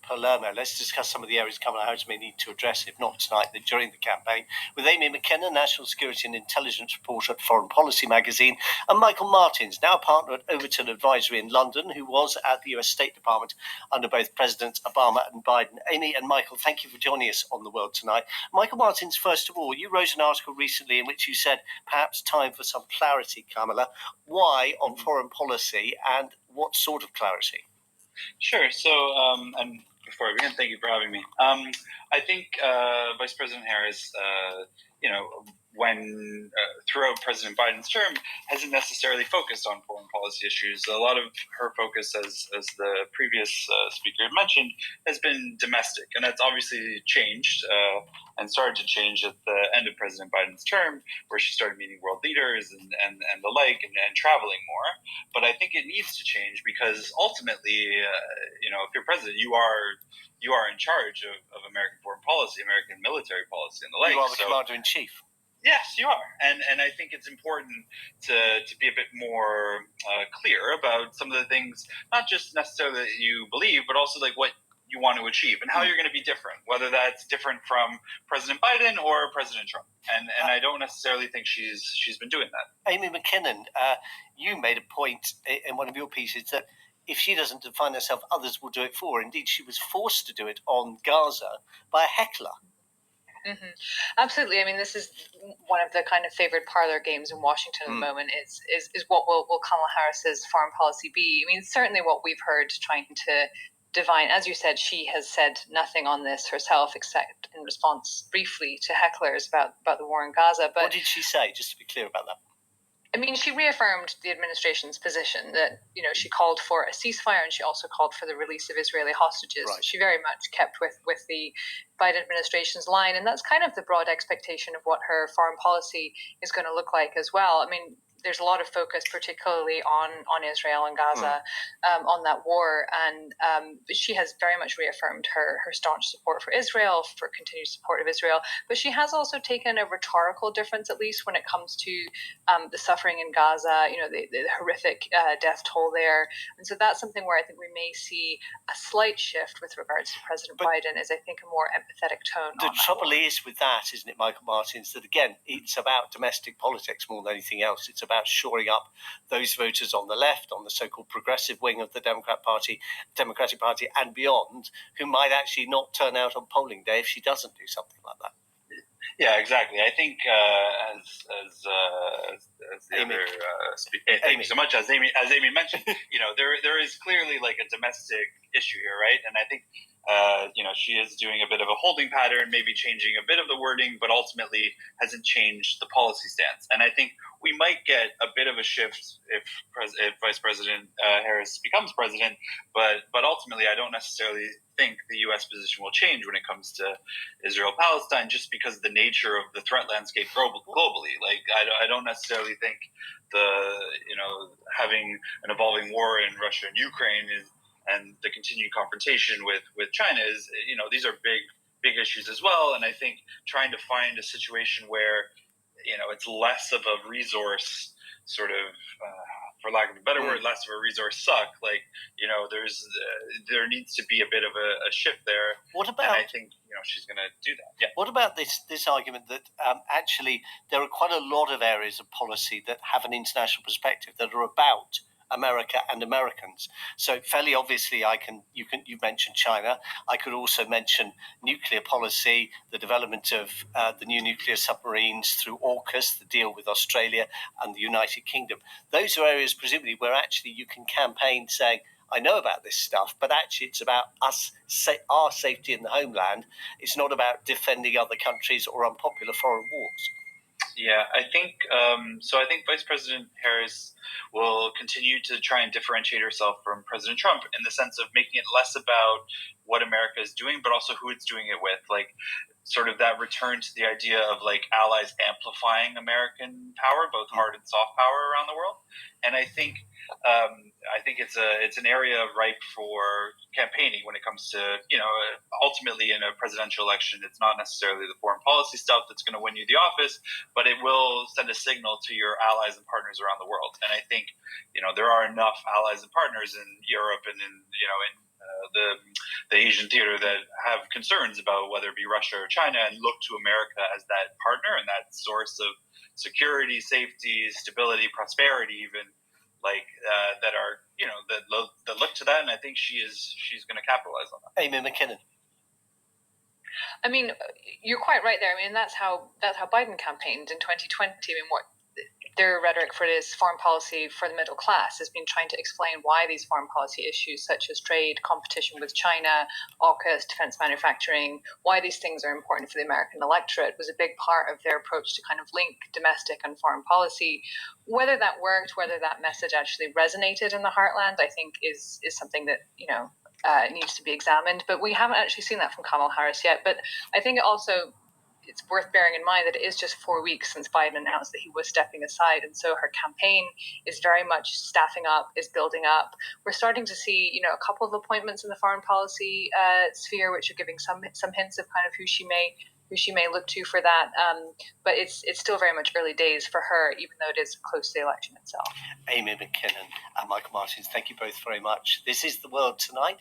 Palermo. Let's discuss some of the areas Kamala Harris may need to address, if not tonight, then during the campaign, with Amy Mackinnon, National Security and Intelligence Reporter at Foreign Policy magazine, and Michael Martins, now a partner at Overton Advisory in London, who was at the US State Department under both Presidents Obama and Biden. Amy and Michael, thank you for joining us on The World tonight. Michael Martins, first of all, you wrote an article recently in which you said perhaps time for some clarity, Kamala. Why on foreign policy, and what sort of clarity? Sure. So, and before I begin, thank you for having me. I think Vice President Harris, when throughout President Biden's term, hasn't necessarily focused on foreign policy issues. A lot of her focus, as the previous speaker had mentioned, has been domestic, and that's obviously changed and started to change at the end of President Biden's term, where she started meeting world leaders and the like, and traveling more. But I think it needs to change because ultimately, if you're president, you are in charge of American foreign policy, American military policy, and the like. You are the commander-in-chief. Yes, you are. And I think it's important to be a bit more clear about some of the things, not just necessarily that you believe, but also like what you want to achieve and how you're going to be different, whether that's different from President Biden or President Trump. And I don't necessarily think she's been doing that. Amy Mackinnon, you made a point in one of your pieces that if she doesn't define herself, others will do it for her. Indeed, she was forced to do it on Gaza by a heckler. Mm-hmm. Absolutely. I mean, this is one of the kind of favorite parlor games in Washington at the moment is what will Kamala Harris's foreign policy be? I mean, certainly what we've heard trying to divine, as you said, she has said nothing on this herself except in response briefly to hecklers about the war in Gaza. But what did she say, just to be clear about that? I mean, she reaffirmed the administration's position that, she called for a ceasefire and she also called for the release of Israeli hostages. Right. She very much kept with the Biden administration's line. And that's kind of the broad expectation of what her foreign policy is going to look like as well. I mean, there's a lot of focus, particularly on Israel and Gaza, on that war. And she has very much reaffirmed her staunch support for Israel, for continued support of Israel. But she has also taken a rhetorical difference, at least when it comes to the suffering in Gaza, the horrific death toll there. And so that's something where I think we may see a slight shift with regards to President Biden, is I think a more empathetic tone. The trouble is with that, isn't it, Michael Martins, that again, it's about domestic politics more than anything else. It's about shoring up those voters on the left, on the so-called progressive wing of the Democratic Party and beyond, who might actually not turn out on polling day if she doesn't do something like that. Yeah, exactly. I think as the Amy. other thank you so much. As Amy mentioned, there is clearly like a domestic issue here, right? And I think she is doing a bit of a holding pattern, maybe changing a bit of the wording, but ultimately hasn't changed the policy stance. And I think we might get a bit of a shift if Vice President Harris becomes president, but ultimately I don't necessarily think the U.S. position will change when it comes to Israel-Palestine, just because of the nature of the threat landscape globally. Like I don't necessarily think having an evolving war in Russia and Ukraine and the continued confrontation with China is, these are big issues as well. And I think trying to find a situation where, it's less of a resource sort of, for lack of a better word, less of a resource suck. Like, there needs to be a bit of a shift there. What about? And I think she's going to do that. Yeah. What about this argument that actually there are quite a lot of areas of policy that have an international perspective that are about America and Americans? So fairly obviously, you mentioned China. I could also mention nuclear policy, the development of the new nuclear submarines through AUKUS, the deal with Australia and the United Kingdom. Those are areas presumably where actually you can campaign saying, I know about this stuff, but actually it's about our safety in the homeland. It's not about defending other countries or unpopular foreign wars. Yeah, I think so. I think Vice President Harris will continue to try and differentiate herself from President Trump in the sense of making it less about what America is doing, but also who it's doing it with. Like, sort of that return to the idea of like allies amplifying American power, both hard and soft power around the world. And I think it's an area ripe for campaigning when it comes to, ultimately in a presidential election, it's not necessarily the foreign policy stuff that's going to win you the office, but it will send a signal to your allies and partners around the world. And I think, there are enough allies and partners in Europe and in the Asian theater that have concerns about whether it be Russia or China, and look to America as that partner and that source of security, safety, stability, prosperity, even that are that look to that. And I think she's going to capitalize on that. Amy Mackinnon. I mean, you're quite right there. I mean, that's how Biden campaigned in 2020. I mean, what their rhetoric for this foreign policy for the middle class has been trying to explain why these foreign policy issues such as trade, competition with China, AUKUS, defense manufacturing, why these things are important for the American electorate was a big part of their approach to kind of link domestic and foreign policy. Whether that worked, whether that message actually resonated in the heartland, I think is something that, needs to be examined. But we haven't actually seen that from Kamala Harris yet. But I think it's worth bearing in mind that it is just 4 weeks since Biden announced that he was stepping aside. And so her campaign is very much staffing up, is building up. We're starting to see, a couple of appointments in the foreign policy sphere, which are giving some hints of kind of who she may look to for that. But it's still very much early days for her, even though it is close to the election itself. Amy Mackinnon and Michael Martins, thank you both very much. This is The World Tonight.